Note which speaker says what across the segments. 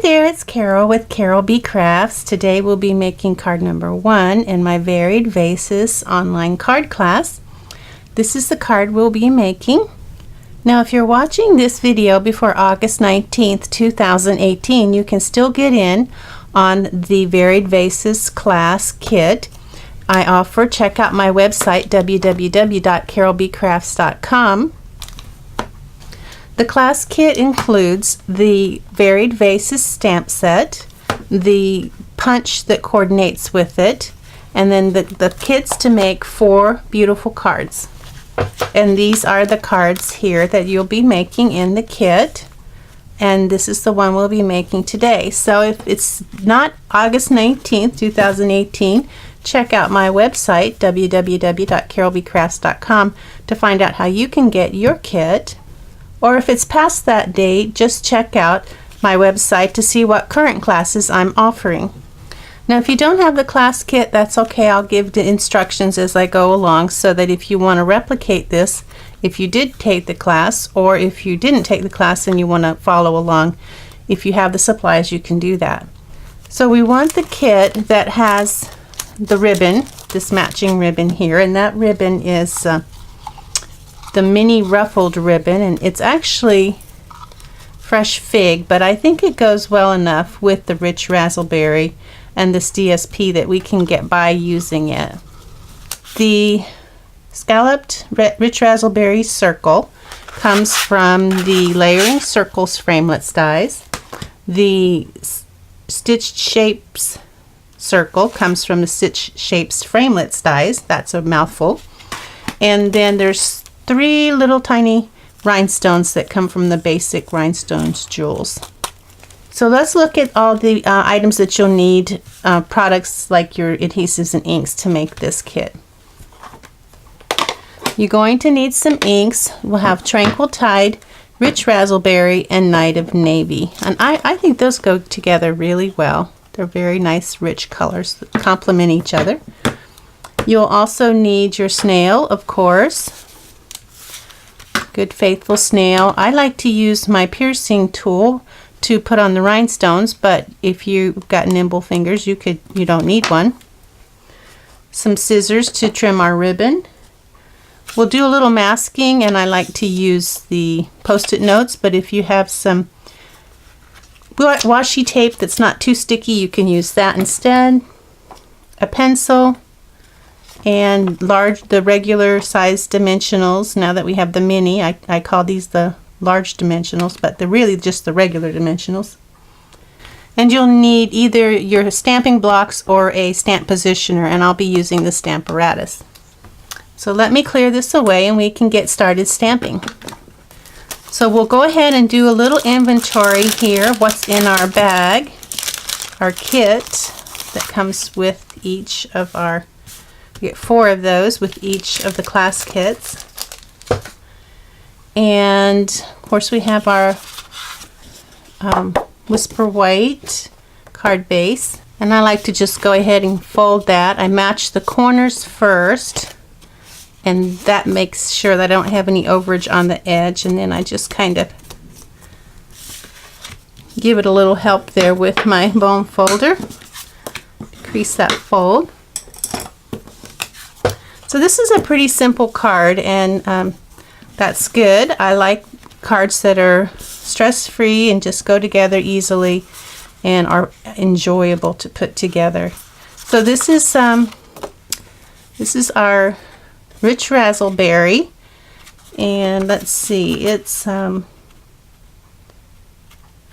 Speaker 1: there, it's Carol with Carol B Crafts. Today we'll be making card number 1 in my Varied Vases online card class. This is the card we'll be making. Now if you're watching this video before August 19th, 2018, you can still get in on the Varied Vases class kit I offer. Check out my website www.carolbcrafts.com. The class kit includes the Varied Vases stamp set, the punch that coordinates with it, and then the kits to make 4 beautiful cards. And these are the cards here that you'll be making in the kit. And this is the one we'll be making today. So if it's not August 19th, 2018, check out my website, www.carolbcrafts.com, to find out how you can get your kit. Or if it's past that date, just check out my website to see what current classes I'm offering. Now if you don't have the class kit, that's okay. I'll give the instructions as I go along, so that if you want to replicate this, if you did take the class, or if you didn't take the class and you want to follow along, if you have the supplies, you can do that. So we want the kit that has the ribbon, this matching ribbon here, and that ribbon is the mini ruffled ribbon, and it's actually fresh fig, but I think it goes well enough with the rich raspberry and this DSP that we can get by using it. The scalloped rich raspberry circle comes from the Layering Circles framelits dies. The stitched shapes circle comes from the Stitch Shapes framelits dies. That's a mouthful. And then there's 3 little tiny rhinestones that come from the Basic Rhinestones Jewels. So let's look at all the items that you'll need, products like your adhesives and inks to make this kit. You're going to need some inks. We'll have Tranquil Tide, Rich Raspberry, and Night of Navy. And I think those go together really well. They're very nice, rich colors that complement each other. You'll also need your snail, of course. Good faithful snail. I like to use my piercing tool to put on the rhinestones, but if you've got nimble fingers, you don't need one. Some scissors to trim our ribbon. We'll do a little masking, and I like to use the Post-it notes, but if you have some washi tape that's not too sticky, you can use that instead. A pencil, and the regular size dimensionals. Now that we have the mini, I call these the large dimensionals, but they're really just the regular dimensionals. And you'll need either your stamping blocks or a stamp positioner, and I'll be using the Stamparatus. So let me clear this away and we can get started stamping. So we'll go ahead and do a little inventory here, what's in our bag, our kit that comes with each of our, we get 4 of those with each of the class kits. And of course we have our Whisper White card base, and I like to just go ahead and fold that. I match the corners first, and that makes sure that I don't have any overage on the edge, and then I just kind of give it a little help there with my bone folder. Crease that fold. So this is a pretty simple card, and that's good. I like cards that are stress-free and just go together easily and are enjoyable to put together. So this is our Rich Raspberry, and let's see, it's 5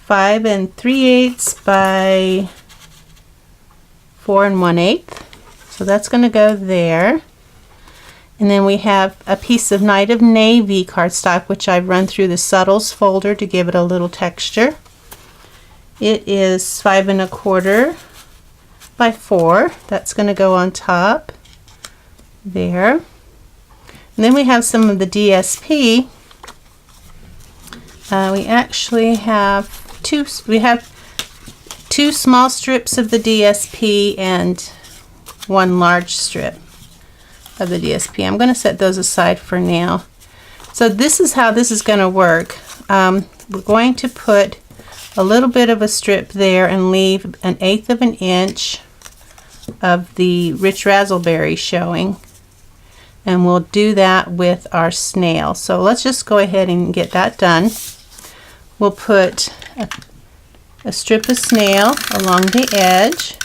Speaker 1: 3/8 by 4 1/8. So that's going to go there. And then we have a piece of Night of Navy cardstock, which I've run through the Subtles folder to give it a little texture. It is 5 1/4 by 4. That's going to go on top there. And then we have some of the DSP. We actually have two small strips of the DSP and 1 large strip of the DSP. I'm going to set those aside for now. So this is how this is going to work. We're going to put a little bit of a strip there and leave 1/8 of an inch of the rich raspberry showing. And we'll do that with our snail. So let's just go ahead and get that done. We'll put a strip of snail along the edge,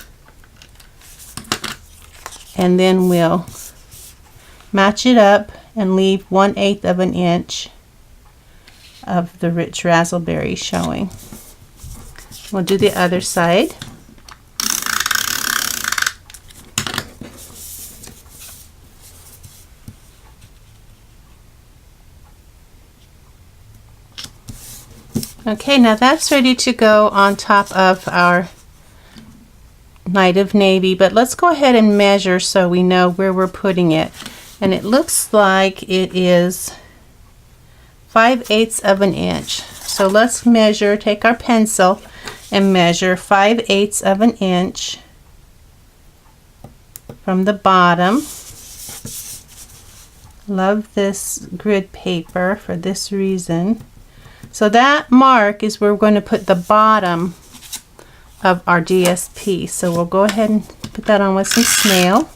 Speaker 1: and then we'll match it up and leave 1/8 of an inch of the rich raspberry showing. We'll do the other side. Okay, now that's ready to go on top of our Night of Navy, but let's go ahead and measure so we know where we're putting it. And it looks like it is 5/8 of an inch. So let's measure, take our pencil and measure 5/8 of an inch from the bottom. Love this grid paper for this reason. So that mark is where we're going to put the bottom of our DSP. So we'll go ahead and put that on with some snail.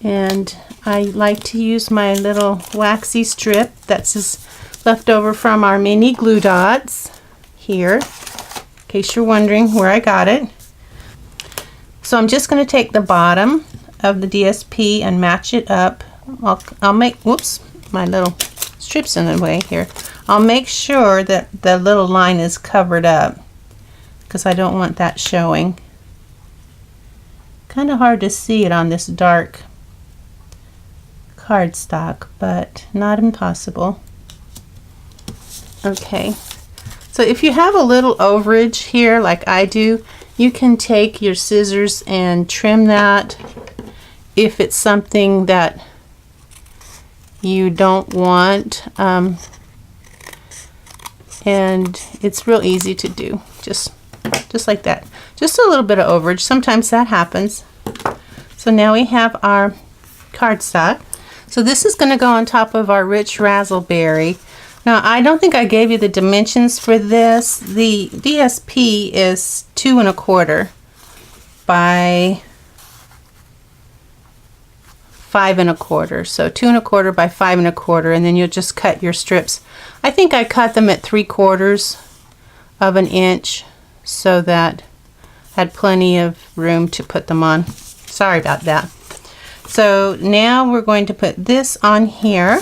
Speaker 1: And I like to use my little waxy strip that's left over from our mini glue dots here, in case you're wondering where I got it. So I'm just going to take the bottom of the DSP and match it up. I'll make, whoops, my little strips in the way here. I'll make sure that the little line is covered up because I don't want that showing. Kind of hard to see it on this dark cardstock, but not impossible. Okay, so if you have a little overage here like I do, you can take your scissors and trim that if it's something that you don't want, and it's real easy to do, just like that. Just a little bit of overage, sometimes that happens. So now we have our cardstock. So this is going to go on top of our rich raspberry. Now I don't think I gave you the dimensions for this. The DSP is 2 1/4 by 5 1/4. So 2 1/4 by 5 1/4, and then you'll just cut your strips. I think I cut them at 3/4 of an inch so that I had plenty of room to put them on. Sorry about that. So now we're going to put this on here.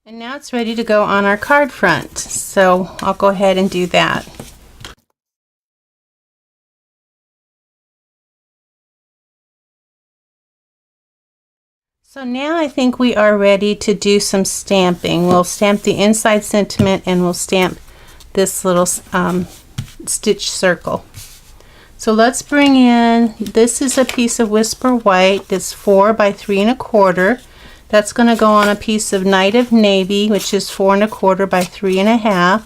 Speaker 1: And now it's ready to go on our card front. So I'll go ahead and do that. So now I think we are ready to do some stamping. We'll stamp the inside sentiment and we'll stamp this little stitch circle. So let's bring in, this is a piece of Whisper White that's 4 by 3 1/4. That's going to go on a piece of Night of Navy, which is 4 1/4 by 3 1/2,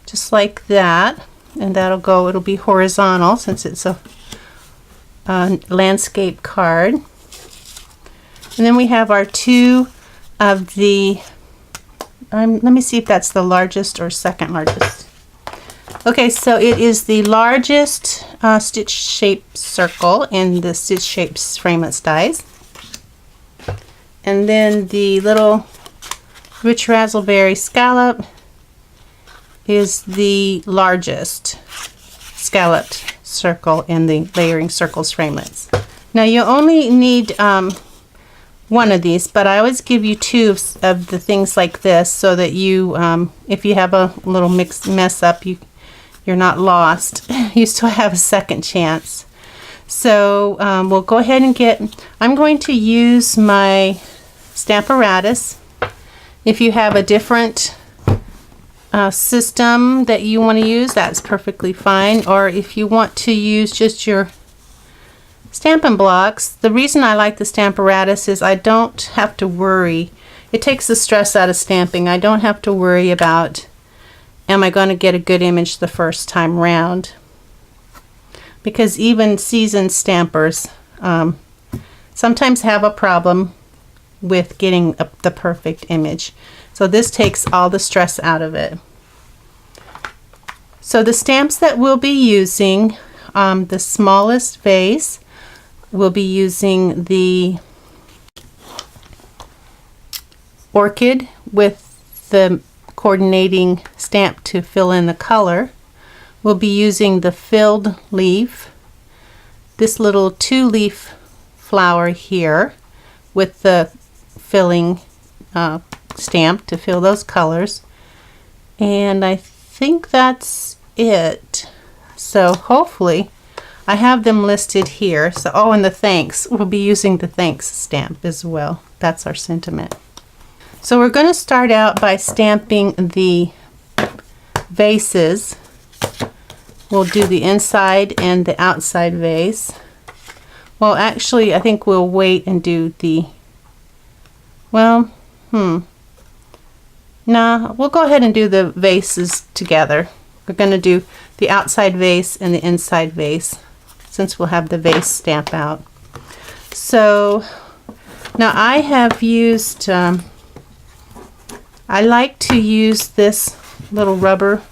Speaker 1: just like that. And that'll go, it'll be horizontal since it's a landscape card. And then we have our 2 of the, let me see if that's the largest or second largest. Okay, so it is the largest stitch shaped circle in the Stitch Shapes Framelits dies. And then the little rich raspberry scallop is the largest scalloped circle in the Layering Circles Framelits. Now you only need one of these, but I always give you 2 of the things like this so that you, if you have a little mess up, you're not lost. You still have a second chance. So we'll go ahead and I'm going to use my Stamparatus. If you have a different system that you want to use, that's perfectly fine. Or if you want to use just your Stampin' blocks, the reason I like the Stamparatus is I don't have to worry. It takes the stress out of stamping. I don't have to worry about am I going to get a good image the first time round? Because even seasoned stampers sometimes have a problem with getting the perfect image. So this takes all the stress out of it. So the stamps that we'll be using, the smallest vase, we'll be using the orchid with the coordinating stamp to fill in the color. We'll be using the filled leaf, this little 2-leaf flower here with the filling stamp to fill those colors. And I think that's it. So hopefully I have them listed here. So, oh, and the thanks. We'll be using the thanks stamp as well. That's our sentiment. So we're going to start out by stamping the vases. We'll do the inside and the outside vase. Well, actually, I think we'll wait and do the, well, nah, we'll go ahead and do the vases together. We're going to do the outside vase and the inside vase, since we'll have the vase stamp out. So now I have used, I like to use this little rubber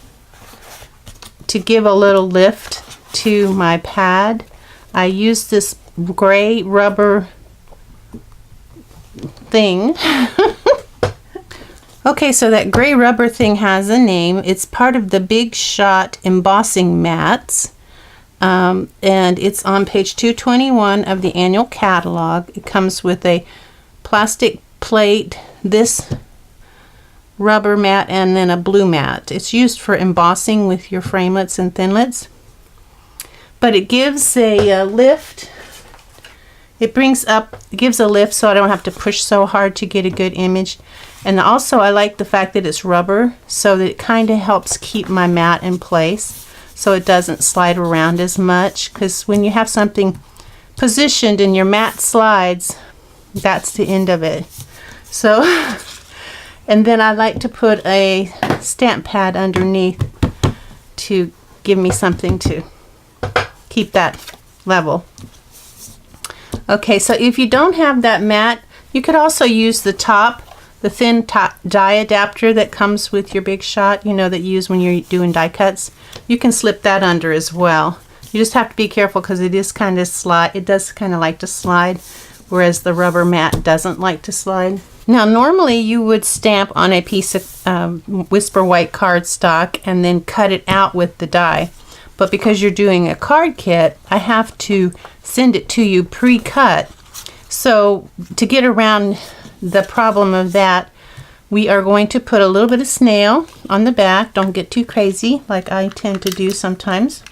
Speaker 1: to give a little lift to my pad. I use this gray rubber thing. Okay, so that gray rubber thing has a name. It's part of the Big Shot embossing mats. And it's on page 221 of the annual catalog. It comes with a plastic plate, this rubber mat, and then a blue mat. It's used for embossing with your framelits and thinlits. But it gives a lift. It gives a lift so I don't have to push so hard to get a good image. And also I like the fact that it's rubber, so that it kind of helps keep my mat in place so it doesn't slide around as much. Because when you have something positioned and your mat slides, that's the end of it. So, and then I like to put a stamp pad underneath to give me something to keep that level. Okay, so if you don't have that mat, you could also use the top, the thin die adapter that comes with your Big Shot, you know, that you use when you're doing die cuts. You can slip that under as well. You just have to be careful because it is kind of it does kind of like to slide, whereas the rubber mat doesn't like to slide. Now normally you would stamp on a piece of Whisper White cardstock and then cut it out with the die. But because you're doing a card kit, I have to send it to you pre-cut. So to get around the problem of that, we are going to put a little bit of snail on the back. Don't get too crazy like I tend to do sometimes.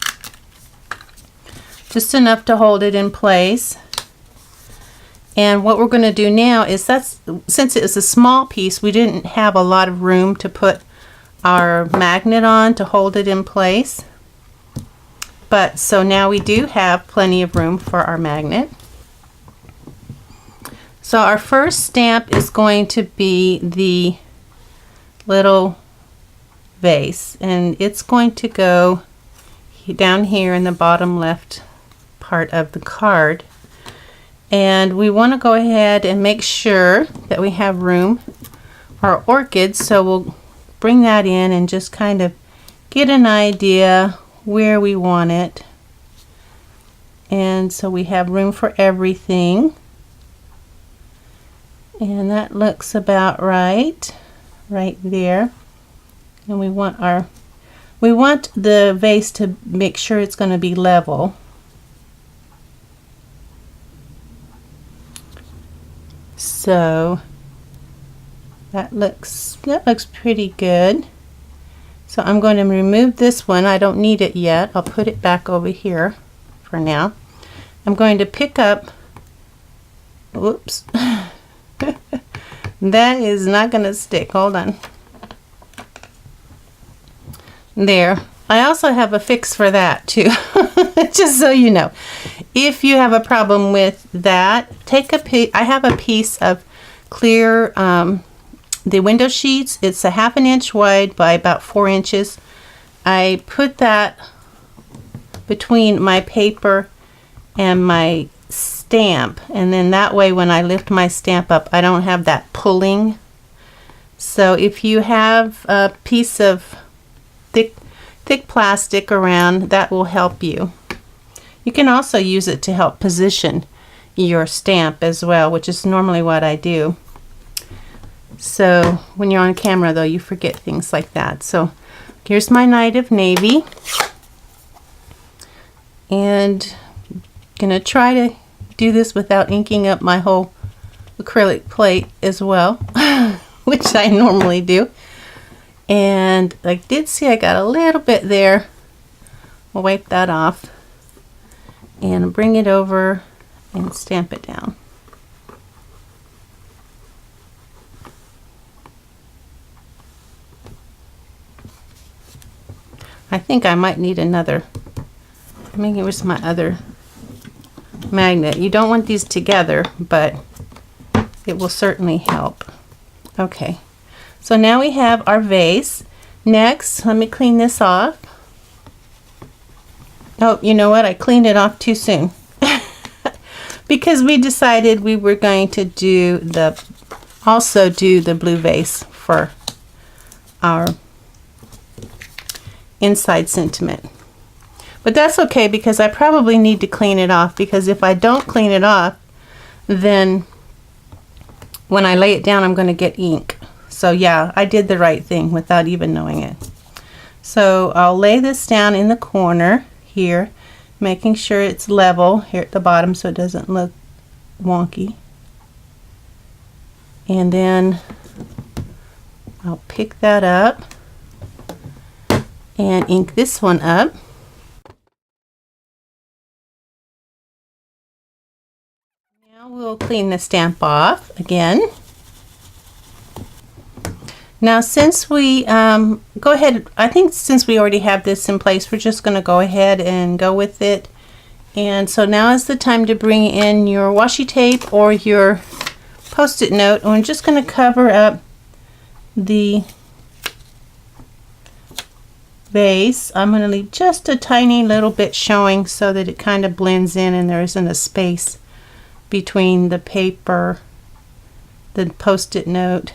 Speaker 1: Just enough to hold it in place. And what we're going to do now is, since it is a small piece, we didn't have a lot of room to put our magnet on to hold it in place. But so now we do have plenty of room for our magnet. So our first stamp is going to be the little vase, and it's going to go down here in the bottom left part of the card. And we want to go ahead and make sure that we have room for our orchids, so we'll bring that in and just kind of get an idea where we want it. And so we have room for everything. And that looks about right there. And we want the vase to make sure it's going to be level. So that looks pretty good. So I'm going to remove this one. I don't need it yet. I'll put it back over here for now. I'm going to pick up, whoops, that is not going to stick. Hold on. There. I also have a fix for that too. Just so you know. If you have a problem with that, take a piece. I have a piece of clear the window sheets. It's a 1/2 inch wide by about 4 inches. I put that between my paper and my stamp, and then that way when I lift my stamp up, I don't have that pulling. So if you have a piece of thick plastic around, that will help you. You can also use it to help position your stamp as well, which is normally what I do. So when you're on camera though, you forget things like that. So here's my Night of Navy, and I'm gonna try to do this without inking up my whole acrylic plate as well, which I normally do. And I did see I got a little bit there. I'll wipe that off and bring it over and stamp it down. I think I might need another. I mean, here's my other magnet. You don't want these together, but it will certainly help. Okay, so now we have our vase. Next, let me clean this off. Oh, you know what? I cleaned it off too soon because we decided we were going to do also do the blue vase for our inside sentiment. But that's okay, because I probably need to clean it off, because if I don't clean it off, then when I lay it down, I'm going to get ink. So yeah, I did the right thing without even knowing it. So I'll lay this down in the corner here, making sure it's level here at the bottom so it doesn't look wonky. And then I'll pick that up and ink this one up. Now we'll clean the stamp off again. Now since we go ahead, I think since we already have this in place, we're just going to go ahead and go with it. And so now is the time to bring in your washi tape or your Post-it note, and I'm just going to cover up the vase. I'm going to leave just a tiny little bit showing so that it kind of blends in and there isn't a space between the paper, the Post-it note,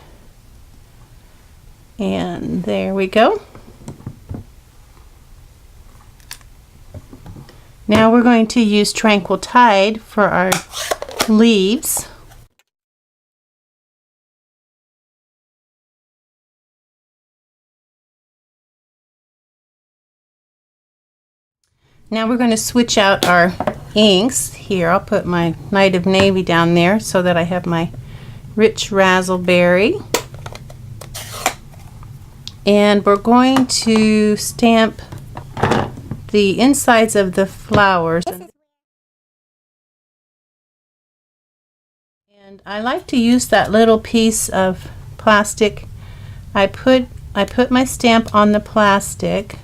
Speaker 1: and there we go. Now we're going to use Tranquil Tide for our leaves. Now we're going to switch out our inks. Here, I'll put my Night of Navy down there so that I have my Rich Razzleberry. And we're going to stamp the insides of the flowers. And I like to use that little piece of plastic. I put my stamp on the plastic,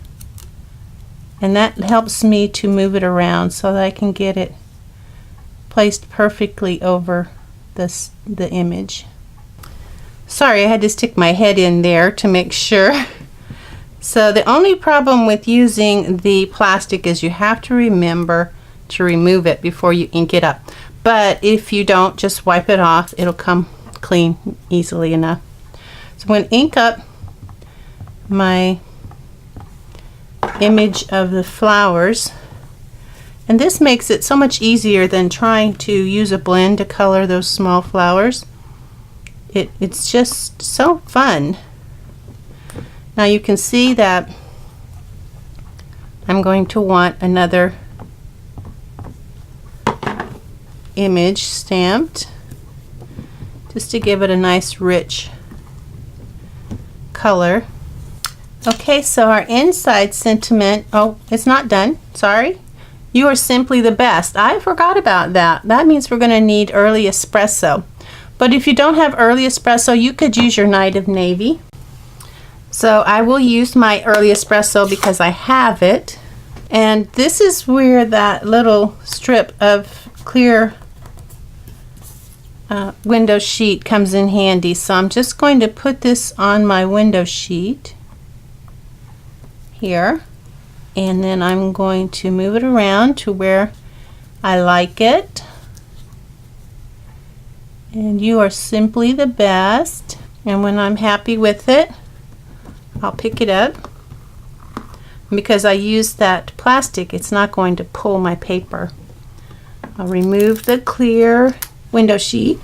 Speaker 1: and that helps me to move it around so that I can get it placed perfectly over the image. Sorry, I had to stick my head in there to make sure. So the only problem with using the plastic is you have to remember to remove it before you ink it up. But if you don't, just wipe it off. It'll come clean easily enough. So I'm going to ink up my image of the flowers, and this makes it so much easier than trying to use a blend to color those small flowers. It's just so fun. Now you can see that I'm going to want another image stamped just to give it a nice rich color. Okay, so our inside sentiment, oh, it's not done, sorry. You are simply the best. I forgot about that. That means we're going to need early espresso. But if you don't have early espresso, you could use your Night of Navy. So I will use my early espresso because I have it. And this is where that little strip of clear window sheet comes in handy. So I'm just going to put this on my window sheet here, and then I'm going to move it around to where I like it. And you are simply the best. And when I'm happy with it, I'll pick it up. Because I used that plastic, it's not going to pull my paper. I'll remove the clear window sheet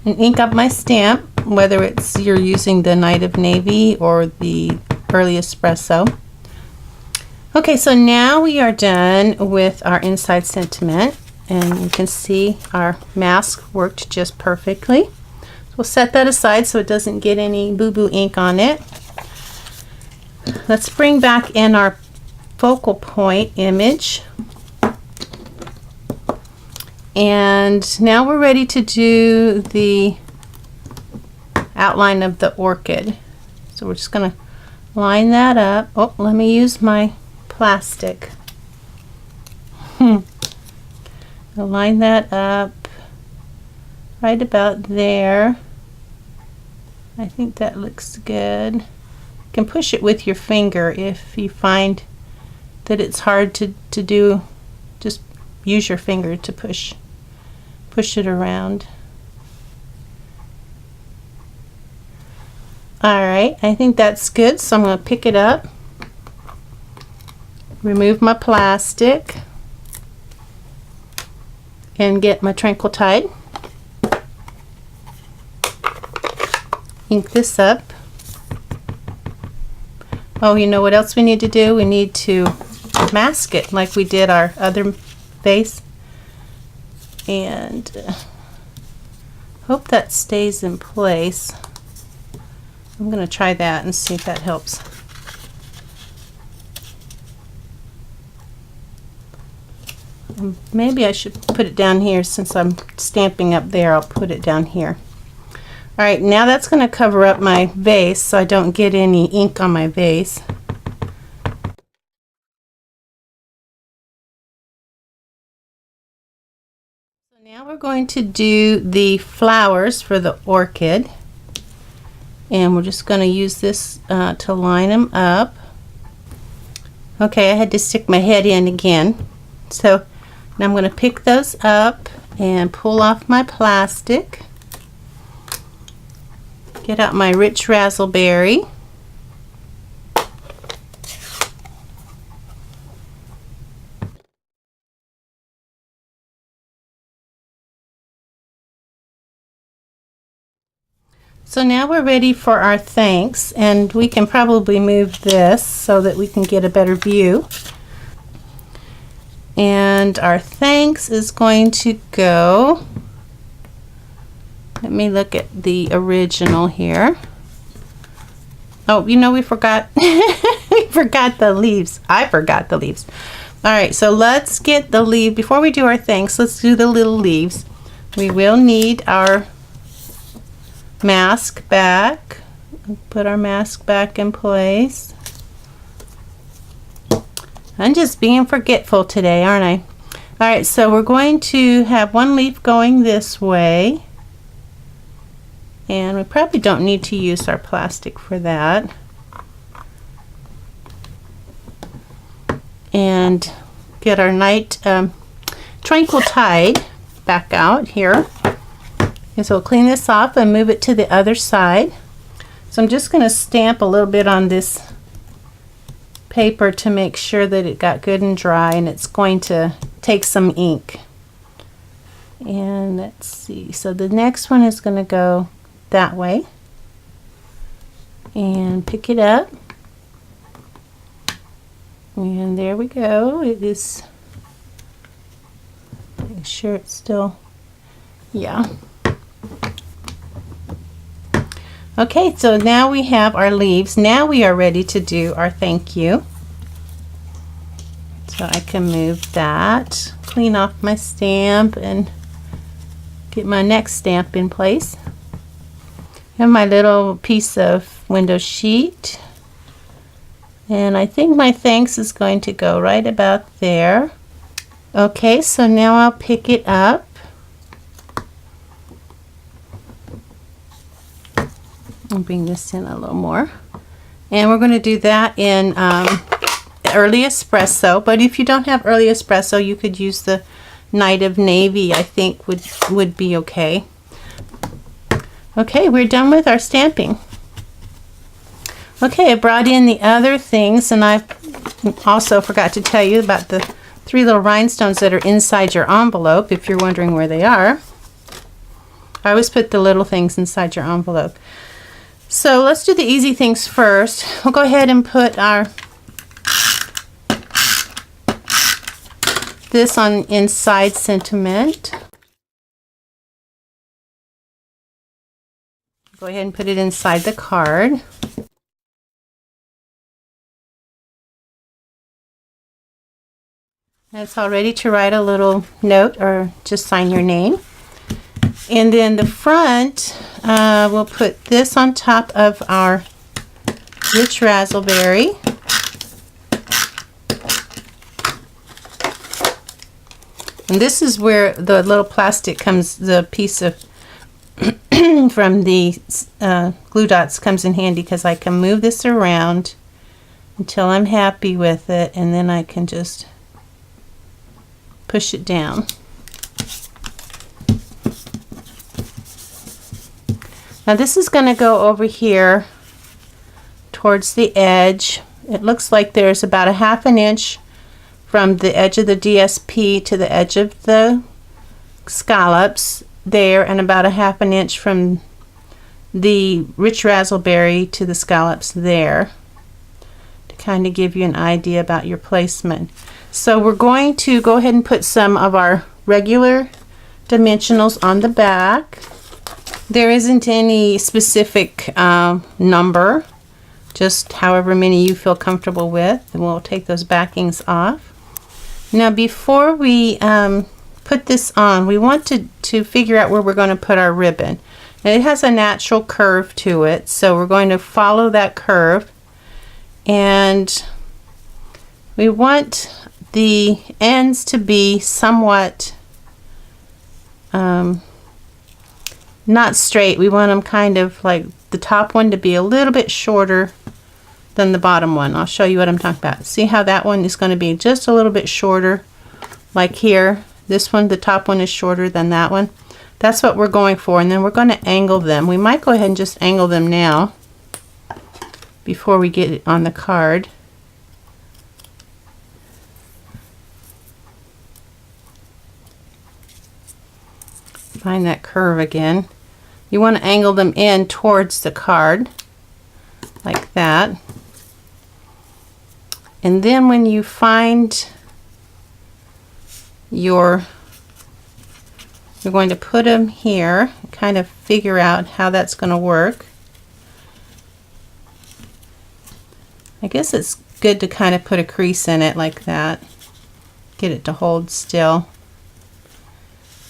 Speaker 1: and ink up my stamp, whether it's you're using the Night of Navy or the Early Espresso. Okay, so now we are done with our inside sentiment, and you can see our mask worked just perfectly. So we'll set that aside so it doesn't get any boo-boo ink on it. Let's bring back in our focal point image. And now we're ready to do the outline of the orchid. So we're just going to line that up. Oh, let me use my plastic. I'll line that up right about there. I think that looks good. You can push it with your finger if you find that it's hard to do. Just use your finger to push it around. Alright, I think that's good, so I'm going to pick it up, remove my plastic, and get my Tranquil Tide. Ink this up. Oh, you know what else we need to do? We need to mask it like we did our other vase. And hope that stays in place. I'm going to try that and see if that helps. Maybe I should put it down here since I'm stamping up there. I'll put it down here. Alright, now that's going to cover up my vase so I don't get any ink on my vase. So now we're going to do the flowers for the orchid. And we're just going to use this to line them up. Okay, I had to stick my head in again. So now I'm going to pick those up and pull off my plastic. Get out my rich razzleberry. So now we're ready for our thanks, and we can probably move this so that we can get a better view. And our thanks is going to go, let me look at the original here. Oh, you know, we forgot we forgot the leaves. I forgot the leaves. All right, so let's get the leaf. Before we do our thanks, let's do the little leaves. We will need our mask back. Put our mask back in place. I'm just being forgetful today, aren't I? Alright, so we're going to have one leaf going this way. And we probably don't need to use our plastic for that. And get our Tranquil Tide back out here. And so we'll clean this off and move it to the other side. So I'm just going to stamp a little bit on this paper to make sure that it got good and dry, and it's going to take some ink. And let's see, so the next one is going to go that way. And pick it up. And there we go. It is, make sure it's still, yeah. Okay, so now we have our leaves. Now we are ready to do our thank you. So I can move that, clean off my stamp, and get my next stamp in place. I have my little piece of window sheet. And I think my thanks is going to go right about there. Okay, so now I'll pick it up. I'll bring this in a little more. And we're going to do that in early espresso, but if you don't have early espresso, you could use the Night of Navy, I think would be okay. Okay, we're done with our stamping. Okay, I brought in the other things, and I also forgot to tell you about the 3 little rhinestones that are inside your envelope, if you're wondering where they are. I always put the little things inside your envelope. So let's do the easy things first. We'll go ahead and put this on inside sentiment. Go ahead and put it inside the card. It's all ready to write a little note or just sign your name. And then the front, we'll put this on top of our rich raspberry. And this is where the little plastic comes, the piece of from the glue dots comes in handy, because I can move this around until I'm happy with it, and then I can just push it down. Now this is going to go over here towards the edge. It looks like there's about a 1/2 inch from the edge of the DSP to the edge of the scallops there, and about a 1/2 inch from the rich raspberry to the scallops there, to kind of give you an idea about your placement. So we're going to go ahead and put some of our regular dimensionals on the back. There isn't any specific number, just however many you feel comfortable with, and we'll take those backings off. Now before we put this on, we want to figure out where we're going to put our ribbon. And it has a natural curve to it, so we're going to follow that curve, and we want the ends to be somewhat not straight. We want them kind of like the top one to be a little bit shorter than the bottom one. I'll show you what I'm talking about. See how that one is going to be just a little bit shorter, like here. This one, the top one, is shorter than that one. That's what we're going for, and then we're going to angle them. We might go ahead and just angle them now before we get it on the card. Find that curve again. You want to angle them in towards the card like that. And then when you find you're going to put them here, kind of figure out how that's going to work. I guess it's good to kind of put a crease in it like that. Get it to hold still.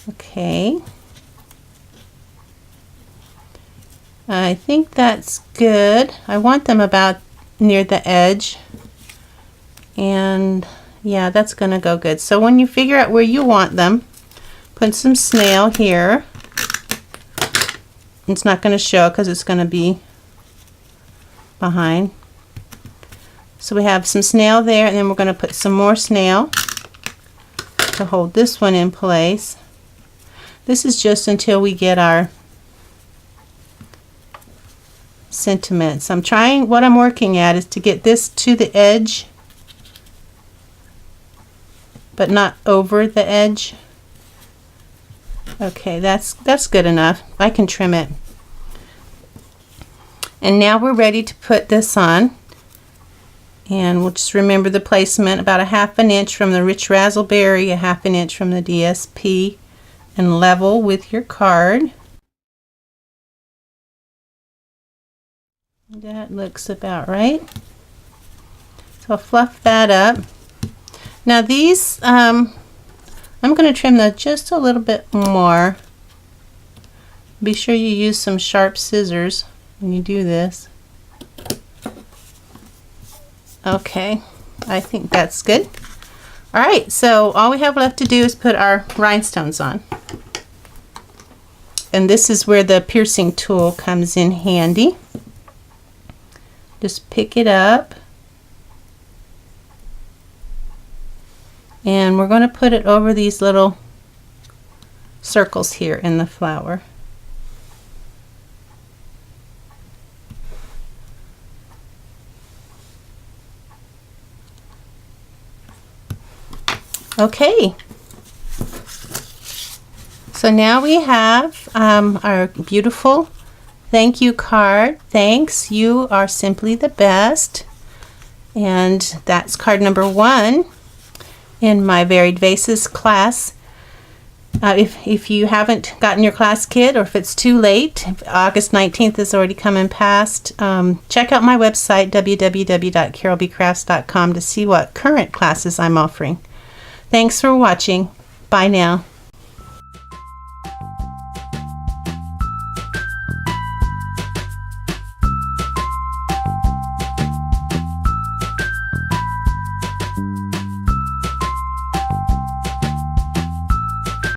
Speaker 1: Okay. I think that's good. I want them about near the edge, and yeah, that's gonna go good. So when you figure out where you want them, put some snail here. It's not gonna show because it's gonna be behind. So we have some snail there, and then we're gonna put some more snail to hold this one in place. This is just until we get our sentiments. What I'm working at is to get this to the edge, but not over the edge. Okay, that's good enough. I can trim it. And now we're ready to put this on. And we'll just remember the placement, about a 1/2 inch from the rich raspberry, a 1/2 inch from the DSP, and level with your card. That looks about right. So I'll fluff that up. Now these, I'm going to trim them just a little bit more. Be sure you use some sharp scissors when you do this. Okay, I think that's good. All right, so all we have left to do is put our rhinestones on. And this is where the piercing tool comes in handy. Just pick it up. And we're going to put it over these little circles here in the flower. Okay. So now we have our beautiful thank you card. Thanks, you are simply the best. And that's card number 1 in my Varied Vases class. If you haven't gotten your class kit, or if it's too late, if August 19th is already come and passed, check out my website, www.carolbcrafts.com, to see what current classes I'm offering. Thanks for watching. Bye now.